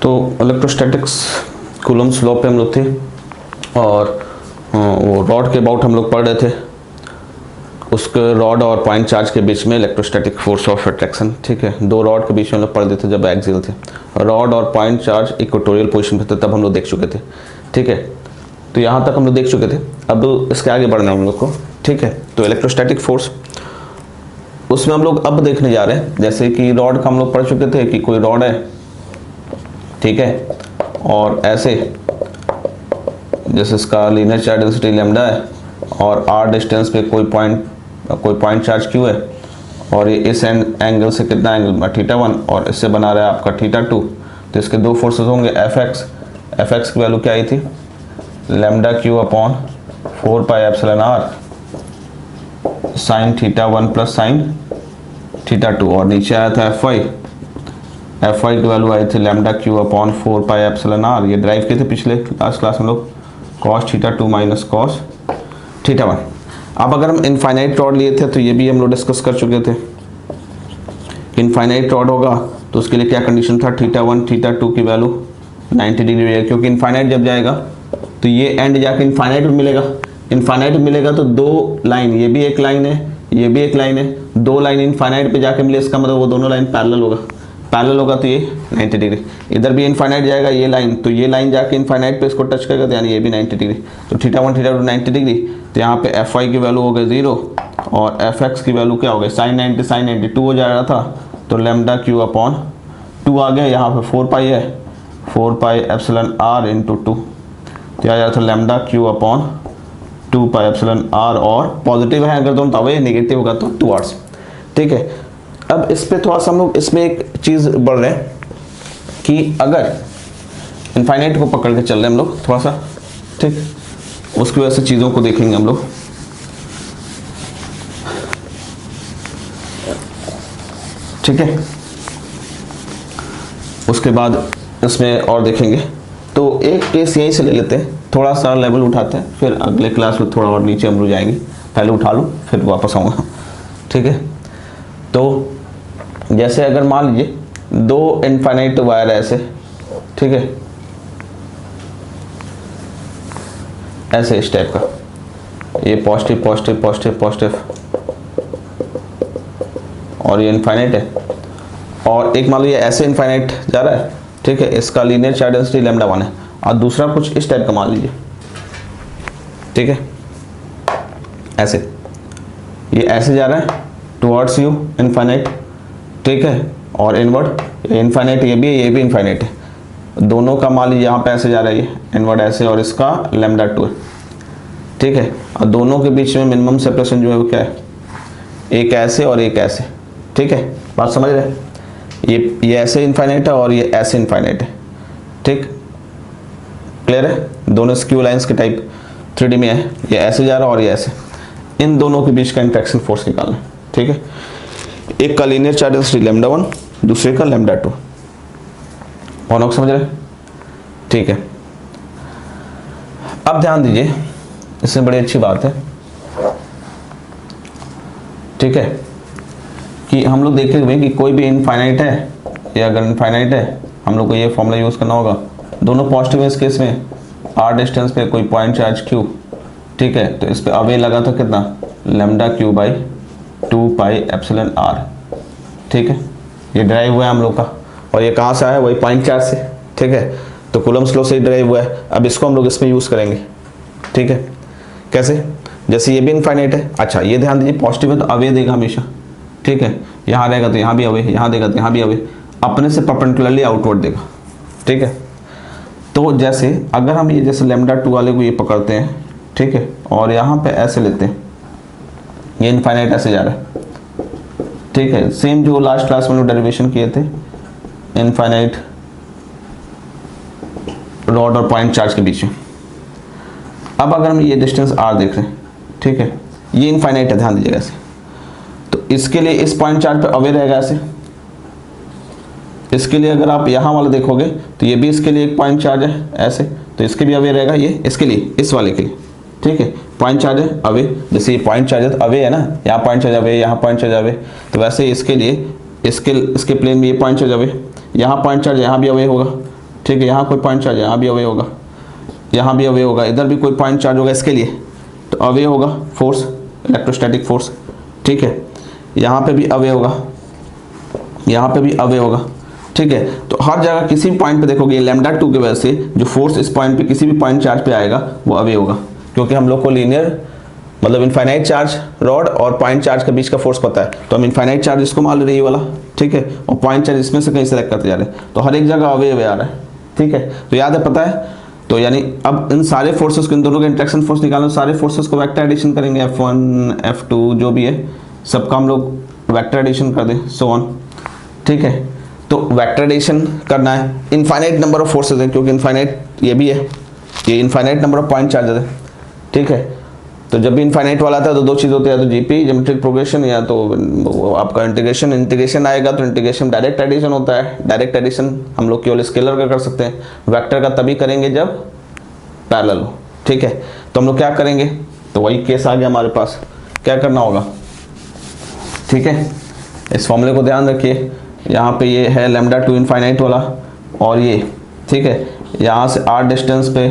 तो electrostatics Coulomb's law पे हम लोग थे और वो रॉड के अबाउट हम लोग पढ़ रहे थे। उसके रॉड और पॉइंट चार्ज के बीच में इलेक्ट्रोस्टैटिक फोर्स ऑफ अट्रैक्शन, ठीक है, दो रॉड के बीच में हम लोग पढ़ रहे थे जब एक्सियल थे। रॉड और पॉइंट चार्ज इक्वेटोरियल पोजीशन पे थे, तब हम लोग देख चुके थे, ठीक है। तो यहाँ तक हम लोग देख चुके थे, अब इसके आगे बढ़ना है हम लोग को, ठीक है। तो इलेक्ट्रोस्टैटिक फोर्स उसमें हम लोग अब देखने जा रहे हैं, जैसे कि रॉड का हम लोग पढ़ चुके थे कि कोई रॉड है, ठीक है, और ऐसे जैसे इसका लीनियर चार्ज डेंसिटी लैम्डा है और r डिस्टेंस पे कोई पॉइंट चार्ज q है और ये इस एंगल से कितना एंगल θ1 और इससे बना रहा है आपका θ2। तो इसके दो फोर्सेस होंगे fx की वैल्यू क्या आई थी, lambda q upon 4 pi epsilon r sine θ1 plus sine θ2 और नीचे आया था fy की वैल्यू आई थी lambda q upon 4 pi epsilon r। ये ड्राइव किए थे पिछले लास्ट क्लास में लोग, cos θ2 माइनस cos θ1। अब अगर हम इनफाइनाइट रॉड लिए थे तो ये भी हम लोग डिस्कस कर चुके थे। इनफाइनाइट रॉड होगा तो उसके लिए क्या कंडीशन था, θ1 θ2 की वैल्यू 90 डिग्री है, क्योंकि इनफाइनाइट जब जाएगा तो ये एंड जाके इनफाइनाइट में मिलेगा। इनफाइनाइट में मिलेगा तो दो लाइन, ये भी एक लाइन है, ये भी एक लाइन है, दो लाइन इनफाइनाइट पे जाके मिले, इसका मतलब वो दोनों लाइन पैरेलल होगा तो ये 90 डिग्री। इधर भी इनफाइनाइट जाएगा ये लाइन, तो ये लाइन जाके इनफाइनाइट पे इसको टच करेगा तो यानी ये भी 90 डिग्री। तो θ1 θ2 90 डिग्री, तो यहाँ पे fy की वैल्यू हो गई 0 और fx की वैल्यू क्या हो गई sin 90 2 हो जा रहा था, तो लैम्डा q अपॉन 2 आ गया। यहाँ पे 4 पाई है, 4 पाई एप्सिलॉन r इंटू 2, तो आ जा रहा था lambda q upon 2 pi epsilon r, और पॉजिटिव है अगर दोनों तवे, नेगेटिव होगा तो टुवर्ड्स, ठीक है। अब इस पे थोड़ा सा हम लोग इसमें एक चीज़ बढ़ रहे हैं कि अगर इनफाइनाइट को पकड़ के चल रहे हैं हम लोग थोड़ा सा, ठीक, उसकी वजह से चीज़ों को देखेंगे हम लोग, ठीक है। उसके बाद इसमें और देखेंगे, तो एक केस यहीं से ले लेते हैं, थोड़ा सा लेवल उठाते हैं, फिर अगले क्लास में थोड़ा और नीचे हम लोग जाएंगे। पहले उठा लूँ फिर वापस आऊँगा, ठीक है। तो जैसे अगर मान लीजिए दो इनफाइनाइट वायर है ऐसे, ठीक है, ऐसे इस टाइप का, ये पॉजिटिव पॉजिटिव पॉजिटिव पॉजिटिव और ये इनफाइनाइट है, और एक मान लो ये ऐसे इनफाइनाइट जा रहा है, ठीक है, इसका लीनियर चार्ज डेंसिटी लैम्डा 1 है, और दूसरा कुछ इस टाइप का मान लीजिए, ठीक है, ऐसे ये ऐसे जा रहा है टुवर्ड्स यू इनफाइनाइट, ठीक है, और इनवर्ड इनफाइनाइट ये भी है, ये भी इनफाइनाइट है, दोनों का मान लीजिए यहाँ पे ऐसे जा रहा है ये इनवर्ड ऐसे, और इसका लैम्डा 2 है, ठीक है, और दोनों के बीच में मिनिमम सेपरेशन जो है वो क्या है, एक ऐसे और एक ऐसे, ठीक है, बात समझ रहे हैं। ये ऐसे इनफाइनाइट है और ये ऐसे इनफाइनाइट है, ठीक, क्लियर है। दोनों स्क्यू लाइंस के टाइप 3D में है, ये ऐसे जा रहा है और ये ऐसे, इन दोनों के बीच का इंट्रैक्शन फोर्स निकालना है, ठीक है। एक का लीनियर चार्ज डेंसिटी लैम्डा 1, दूसरे का लैम्डा 2, और समझ रहे, ठीक है। अब ध्यान दीजिए, इसमें बड़ी अच्छी बात है, ठीक है, कि हम लोग देखे हुए कि कोई भी इनफाइनाइट है, या अगर इनफाइनाइट है हम लोग को ये फॉर्मूला यूज करना होगा, दोनों पॉजिटिव है इस केस में, r डिस्टेंस पे कोई पॉइंट चार्ज q, ठीक है, तो इस पे अवे लगा था कितना, lambda q by 2 pi epsilon r, ठीक है, ये ड्राइव हुआ है हम लोग का, और ये कहाँ से आया, वही पॉइंट चार्ज से, ठीक है, तो कूलम्ब्स लॉ से ड्राइव हुआ है। अब इसको हम लोग इसमें यूज करेंगे, ठीक है, कैसे, जैसे ये भी इनफाइनाइट है, अच्छा ये ध्यान दीजिए पॉजिटिव है तो अवे देगा हमेशा, ठीक है, यहाँ रहेगा तो यहाँ भी अवे, यहाँ देगा तो यहाँ भी अवे, अपने से परपेंडिकुलरली आउटवर्ड देगा, ठीक है। तो जैसे अगर हम ये जैसे लैम्डा 2 वाले को ये पकड़ते हैं, ठीक है, और यहाँ पे ऐसे लेते हैं, ये इनफाइनाइट ऐसे जा रहा है, ठीक है, सेम जो लास्ट क्लास में लोग डेरिवेशन किए थे इनफाइनाइट रॉड और पॉइंट चार्ज के बीच में। अब अगर हम ये डिस्टेंस r देख रहे हैं, ठीक है, ये इनफाइनाइट है, ध्यान दीजिएगा ऐसे, तो इसके लिए इस पॉइंट चार्ज पे अवे रहेगा ऐसे, इसके लिए अगर आप यहाँ वाला देखोगे तो ये भी इसके लिए एक पॉइंट चार्ज है ऐसे, तो इसके भी अवे रहेगा, ये इसके लिए, इस वाले के लिए, ठीक है, पॉइंट चार्ज है अवे, जैसे ये पॉइंट चार्ज है अवे है ना, यहाँ पॉइंट चार्ज अवे, यहाँ पॉइंट चार्ज अवे, तो वैसे इसके लिए इसके प्लेन में ये पॉइंट चार्ज अवे, यहाँ पॉइंट चार्ज यहाँ भी अवे होगा, ठीक है, यहाँ कोई पॉइंट चार्ज है, यहाँ भी अवे होगा, यहाँ भी अवे होगा, इधर भी कोई पॉइंट चार्ज होगा इसके लिए, तो अवे होगा फोर्स, इलेक्ट्रोस्टैटिक फोर्स। ठीक है, यहाँ पे भी अवे होगा, यहाँ पे भी अवे होगा। ठीक है, तो हर जगह किसी भी पॉइंट पे देखोगे λ2 की वजह से जो फोर्स इस पॉइंट पे किसी भी पॉइंट चार्ज पे आएगा वो अवे होगा, क्योंकि हम लोग को लीनियर मतलब इनफाइनाइट चार्ज रॉड और पॉइंट चार्ज के बीच का फोर्स पता है, तो हम इनफाइनाइट चार्ज इसको मान ले रही है वाला। ठीक है, और पॉइंट चार्ज इसमें से कहीं सेलेक्ट करते जा रहे हैं, तो हर एक जगह अवे अवे आ रहा है। ठीक है, तो याद है, पता है। तो यानी अब इन सारे फोर्सेस को, इन दोनों का इंटरेक्शन फोर्स निकालना, सारे फोर्सेस को वेक्टर एडिशन करेंगे, F1 F2 जो भी है सबका हम लोग वेक्टर एडिशन कर दें, सो ऑन। ठीक है, तो वेक्टर एडिशन करना है, इनफाइनाइट नंबर ऑफ फोर्सेस है, क्योंकि इनफाइनाइट ये भी है, ये infinite number of point charges है। ठीक है, तो जब भी इनफाइनाइट वाला आता है तो दो चीज़ होती है, या तो जीपी ज्योमेट्रिक प्रोग्रेशन, या तो आपका इंटीग्रेशन। इंटीग्रेशन आएगा तो इंटीग्रेशन डायरेक्ट एडिशन होता है, डायरेक्ट एडिशन हम लोग केवल स्केलर का कर सकते हैं, वेक्टर का तभी करेंगे जब पैरेलल हो। ठीक है, तो हम लोग क्या करेंगे, तो वही केस आ गया हमारे पास, क्या करना होगा। ठीक है, इस फॉर्मूले को ध्यान रखिए, यहाँ पे ये है λ2 इनफाइनाइट वाला, और ये ठीक है, यहाँ से r डिस्टेंस पे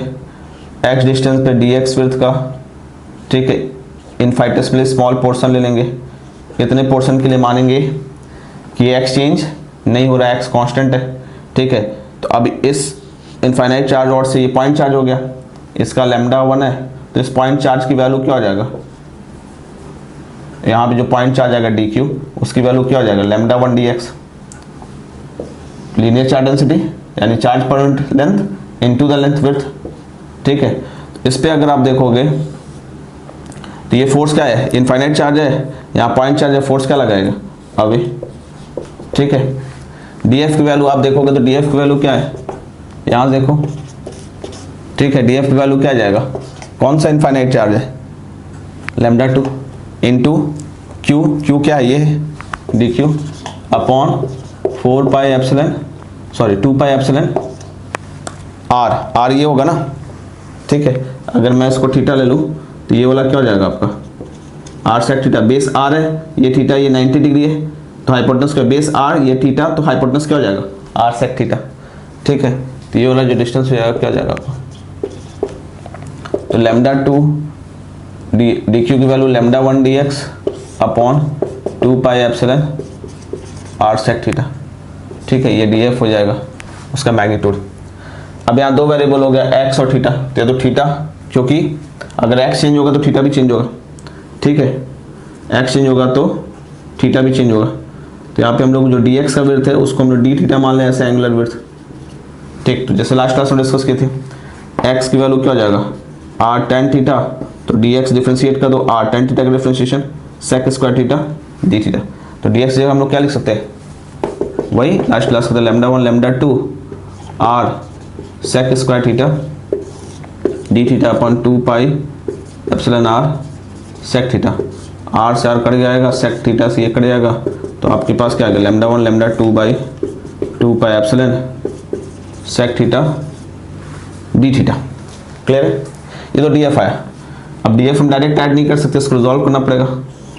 x डिस्टेंस पे dx विड्थ का। ठीक है, इनफाइनइट के लिए स्मॉल पोर्शन ले लेंगे, इतने पोर्शन के लिए मानेंगे कि ये x चेंज नहीं हो रहा है, x कांस्टेंट है। ठीक है, तो अब इस इनफाइनाइट चार्ज रॉड से ये पॉइंट चार्ज हो गया, इसका λ1 है, तो इस पॉइंट चार्ज की वैल्यू क्या हो जाएगा, यहाँ पे जो पॉइंट चार्ज आएगा dq, उसकी वैल्यू क्या हो जाएगा, λ1 dx, लीनियर चार्ज डेंसिटी यानी charge per unit length into the length width. ठीक है, इस पे अगर आप देखोगे तो ये फोर्स क्या है, इनफाइनाइट चार्ज है, यहाँ पॉइंट चार्ज है, फोर्स क्या लगाएगा, अवे। ठीक है, df की वैल्यू आप देखोगे तो df की वैल्यू क्या है, यहाँ देखो। ठीक है, df की वैल्यू क्या जाएगा, कौन सा इनफाइनाइट चार्ज है, λ2 इंटू q क्या है, ये dq upon 2 pi epsilon r ये होगा ना। ठीक है, अगर मैं इसको थीटा ले लूँ तो ये वाला क्या हो जाएगा आपका, r sec theta, base r है, ये थीटा, ये 90 डिग्री है, तो हाइपोटेनस का बेस r, ये थीटा, तो हाइपोटेनस क्या हो जाएगा, r सेक थीटा। ठीक है, तो ये वाला जो डिस्टेंस हो जाएगा क्या हो जाएगा आपका, तो λ2 dq की value λ1 dx upon 2 pi epsilon r sec theta. ठीक है, ये df हो जाएगा उसका मैग्नीट्यूड। अब यहाँ दो वेरिएबल हो गया, x और थीटा, तो थीटा, क्योंकि अगर x चेंज होगा तो थीटा भी चेंज होगा। ठीक है, x चेंज होगा तो थीटा भी चेंज होगा, तो यहाँ पे हम लोग जो dx का विड्थ है उसको हम लोग d थीटा मान लें, ऐसे एंगुलर विड्थ। ठीक, तो जैसे लास्ट क्लास में डिस्कस की थी, x की वैल्यू क्या हो जाएगा, r tan थीटा, तो dx डिफ्रेंशिएट कर दो, r tan थीटा का differentiation sec square theta d theta, तो dx जगह हम लोग क्या लिख सकते हैं, वही लास्ट क्लास का λ1 λ2 r sec square theta d theta upon 2 pi epsilon r sec theta, r से r कट जाएगा, sec थीटा से ये कट जाएगा, तो आपके पास क्या आएगा, λ1 λ2 by 2 pi epsilon sec theta d theta. Clear है, ये तो df आया। अब df हम डायरेक्ट ऐड नहीं कर सकते, इसको रिजॉल्व करना पड़ेगा,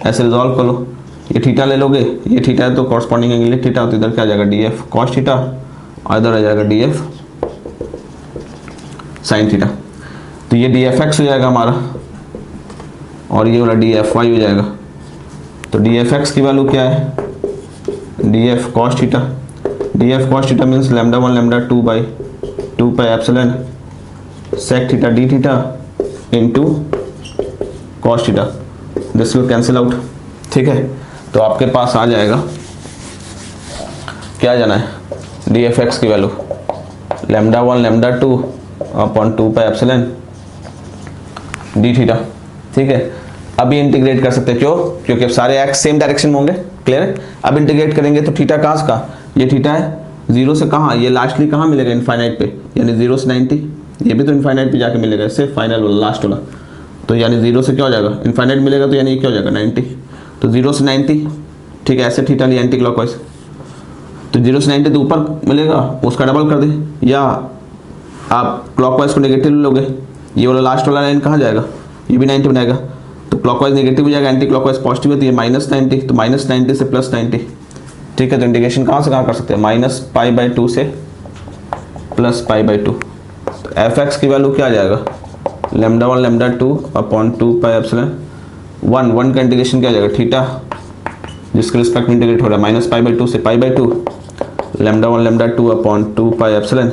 ऐसे रिजॉल्व कर लो, ये थीटा ले लोगे, ये थीटा है तो कॉरस्पॉन्डिंग एंगल थीटा, तो इधर क्या आ जाएगा, df cos थीटा, और इधर आ जाएगा df sin थीटा, तो ये dfx हो जाएगा हमारा, और ये वाला dfy हो जाएगा। तो dfx की वैल्यू क्या है, df cos theta, df cos theta means λ1 λ2 by 2 pi epsilon sec theta d theta into cos theta, this will cancel out. ठीक है, तो आपके पास आ जाएगा, क्या जाना है, dfx की value λ1 λ2 upon 2 pi epsilon d theta. ठीक है, अभी इंटीग्रेट कर सकते हैं, क्यों, क्योंकि अब सारे एक्स सेम डायरेक्शन में होंगे। क्लियर है, अब इंटीग्रेट करेंगे तो थीटा कहाँ का, ये थीटा है, जीरो से कहाँ, ये लास्टली कहाँ मिलेगा, इनफाइनाइट पे, यानी 0 से 90, ये भी तो इनफाइनाइट पे जाके मिलेगा, इससे फाइनल वाला लास्ट वाला, तो यानी 0 से क्या हो जाएगा, इनफाइनाइट मिलेगा, तो यानी ये क्या हो जाएगा 90, तो 0 से 90। ठीक है, ऐसे थीटा लिया एंटी क्लॉकवाइज, तो 0 से 90 तो ऊपर मिलेगा, उसका डबल कर दे, या आप क्लॉकवाइज को नेगेटिव लोगे, ये वाला लास्ट वाला लाइन कहाँ जाएगा, ये भी 90 बनाएगा, तो क्लॉकवाइज नेगेटिव हो जाएगा, एंटी क्लॉकवाइज पॉजिटिव है, तो ये -90, तो -90 से +90। ठीक है, तो इंटीग्रेशन कहाँ से कहाँ कर सकते हैं, -π/2 से प्लस पाई बाई 2। तो एफ एक्स की वैल्यू क्या आ जाएगा, lambda 1 lambda 2 upon 2 pi epsilon 1 का इंटीग्रेशन क्या आ जाएगा, थीटा जिसके रिस्पेक्ट में इंटीग्रेट हो रहा है माइनस पाई बाई 2 से pi by 2, lambda 1 lambda 2 upon 2 pi epsilon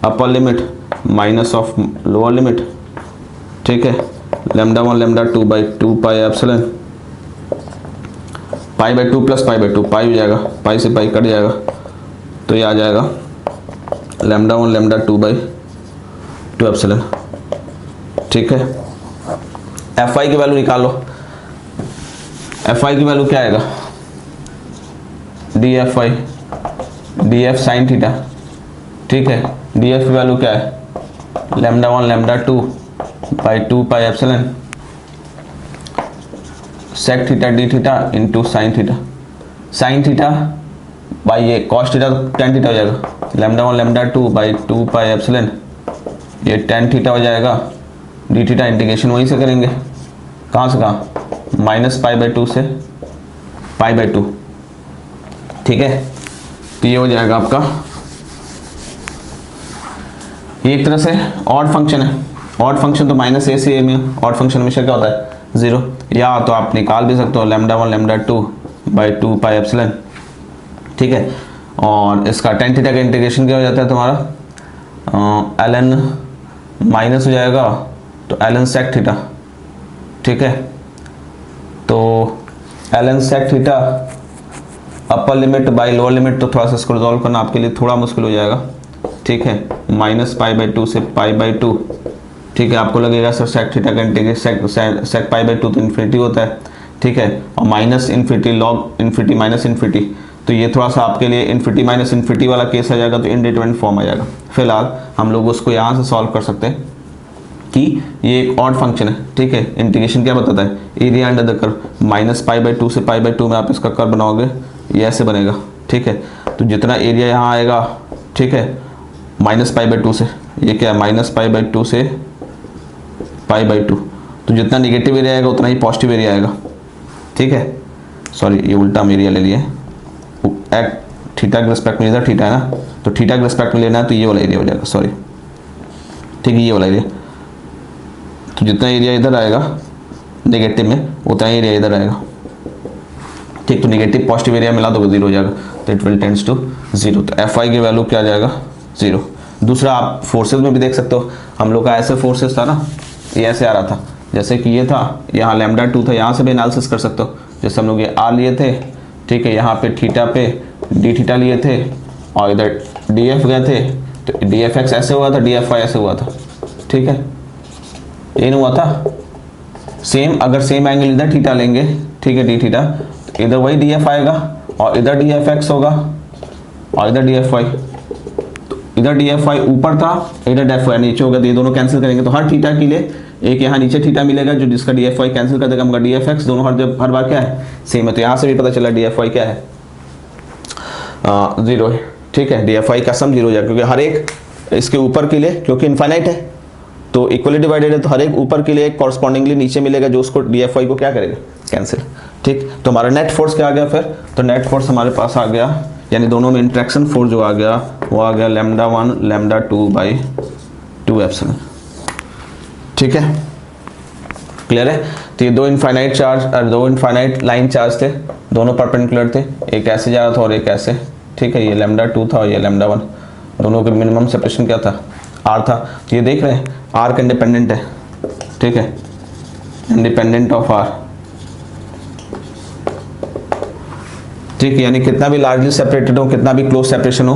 upper limit minus of lower limit, ठीक है, lambda 1 lambda 2 by 2 pi epsilon pi by 2 plus pi by 2, पाई हो जाएगा, पाई से पाई कट जाएगा, तो ये आ जाएगा लेमडा 1 लेमडा 2 बाई 2 एप्सिलॉन, ठीक है। एफ आई की वैल्यू निकालो, एफ आई की वैल्यू क्या आएगा, D F I D F sine theta, ठीक है, डी एफ की वैल्यू क्या है, lambda 1 lambda 2 by 2 pi epsilon sec theta D theta into sine theta, sine theta by ये कॉस थीटा तो टेन थीटा हो जाएगा, lambda 1 lambda 2 by 2 pi epsilon ये टेन थीटा हो जाएगा, डी थीटा इंटीग्रेशन वहीं से करेंगे, कहाँ से कहाँ, माइनस पाई बाई 2 से पाई बाई 2, ठीक है। तो ये हो जाएगा आपका, ये एक तरह से ऑड फंक्शन है, ऑड फंक्शन तो माइनस ए से ए में, ऑड फंक्शन हमेशा क्या होता है 0, या तो आप निकाल भी सकते हो lambda 1 lambda 2 by 2 pi epsilon, ठीक है। और इसका टेन थीटा का इंटीग्रेशन क्या हो जाता है तुम्हारा, एल एन माइनस हो जाएगा तो एल एन सेक थीटा, ठीक है। तो L N sec theta upper limit by lower limit, तो थोड़ा सा इसको रिजॉल्व करना आपके लिए थोड़ा मुश्किल हो जाएगा, ठीक है, माइनस पाई बाई 2 से पाई बाई 2, ठीक है। आपको लगेगा सर सेक थीटा का इंटीग्रेशन सेक पाई बाई 2 तो इन्फिनिटी होता है, ठीक है, और minus infinity log infinity minus infinity, तो ये थोड़ा सा आपके लिए इन्फिनिटी माइनस इन्फिनिटी वाला केस आ जाएगा, तो इनडिटरमिनेट फॉर्म आ जाएगा। फिलहाल हम लोग उसको यहाँ से सॉल्व कर सकते हैं कि ये एक ऑड फंक्शन है, ठीक है। इंटीग्रेशन क्या बताता है, area under the curve minus pi by 2 से पाई बाई 2 में आप इसका कर्व बनाओगे ये ऐसे बनेगा, ठीक है। तो जितना एरिया यहाँ आएगा, ठीक है, माइनस पाई बाई 2 से, ये क्या है माइनस पाई बाई 2 से पाई बाई 2, तो जितना निगेटिव एरिया आएगा उतना ही पॉजिटिव एरिया आएगा, ठीक है। सॉरी ये उल्टा हम एरिया ले लिए, एट थीटा के रिस्पेक्ट में, इधर थीटा है ना, तो थीटा के रिस्पेक्ट में लेना है तो ये वाला एरिया हो जाएगा, सॉरी, ठीक है, ये वाला एरिया। तो जितना एरिया इधर आएगा नेगेटिव में उतना ही एरिया इधर आएगा, ठीक। तो नेगेटिव पॉजिटिव एरिया मिला तो 0 हो जाएगा, तो इट विल टेंड्स टू 0। तो एफ आई की वैल्यू क्या आ जाएगा 0। दूसरा आप फोर्सेज में भी देख सकते हो, हम लोग का ऐसे फोर्सेज था ना, ये ऐसे आ रहा था, जैसे कि ये था, यहाँ लेमडा 2 था, यहाँ से भी एनालिसिस कर सकते हो, जैसे हम लोग ये आर लिए थे, ठीक है, यहाँ पे थीटा पे डी थीटा लिए थे और इधर डी एफ गए थे, तो डी एफ एक्स ऐसे हुआ था, डी एफ वाई ऐसे हुआ था, ठीक है, ये नहीं हुआ था सेम। अगर सेम एंगल इधर थीटा लेंगे, ठीक है, डी थीटा, तो इधर वही डी एफ आएगा और इधर डी एफ एक्स होगा और इधर डी एफ वाई, तो इधर डी एफ वाई ऊपर था, इधर डी एफ वाई नीचे होगा, तो ये दोनों कैंसिल करेंगे, तो हर थीटा के लिए एक यहाँ नीचे थीटा मिलेगा जो जिसका डी एफ वाई कैंसिल कर देगा, मगर डी एफ एक्स दोनों हर बार क्या है सेम है। तो यहाँ से भी पता चला डी एफ वाई क्या है 0 है, ठीक है, डी एफ वाई का सम 0 हो जाएगा, क्योंकि हर एक इसके ऊपर के लिए, क्योंकि इनफाइनाइट है तो इक्वली डिवाइडेड है, तो हर एक ऊपर के लिए एक कॉरस्पॉन्डिंगली नीचे मिलेगा जो उसको डी एफ वाई को क्या करेगा कैंसिल, ठीक। तो हमारा नेट फोर्स क्या आ गया फिर, तो नेट फोर्स हमारे पास आ गया, यानी दोनों में इंट्रैक्शन फोर्स जो आ गया वो आ गया लेमडा 1 लेमडा 2 बाई 2 एप्सिलॉन, ठीक है, क्लियर है। तो ये दो इनफाइनाइट चार्ज और दो इनफाइनाइट लाइन चार्ज थे, दोनों परपेंडिकुलर थे, एक ऐसे जा रहा था और एक ऐसे, ठीक है, ये लेमडा 2 था और ये लेमडा 1, दोनों के मिनिमम सेपरेशन क्या था r था। तो ये देख रहे हैं r का इंडिपेंडेंट है, ठीक है, इंडिपेंडेंट ऑफ r, ठीक है, यानी कितना भी लार्जली सेपरेटेड हो, कितना भी क्लोज सेपरेशन हो,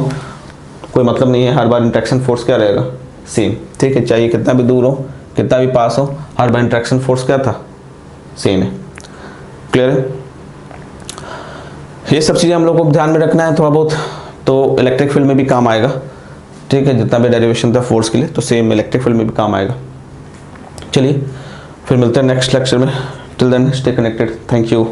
कोई मतलब नहीं है, हर बार इंट्रैक्शन फोर्स क्या रहेगा सेम, ठीक है, चाहिए कितना भी दूर हो कितना भी पास हो, हर बार इंट्रैक्शन फोर्स क्या था सेम है, क्लियर है। ये सब चीज़ें हम लोग को ध्यान में रखना है थोड़ा बहुत, तो इलेक्ट्रिक फील्ड में भी काम आएगा, ठीक है, जितना भी डेरिवेशन था फोर्स के लिए तो सेम इलेक्ट्रिक फील्ड में भी काम आएगा। चलिए फिर मिलते हैं नेक्स्ट लेक्चर में, till then stay connected, thank you.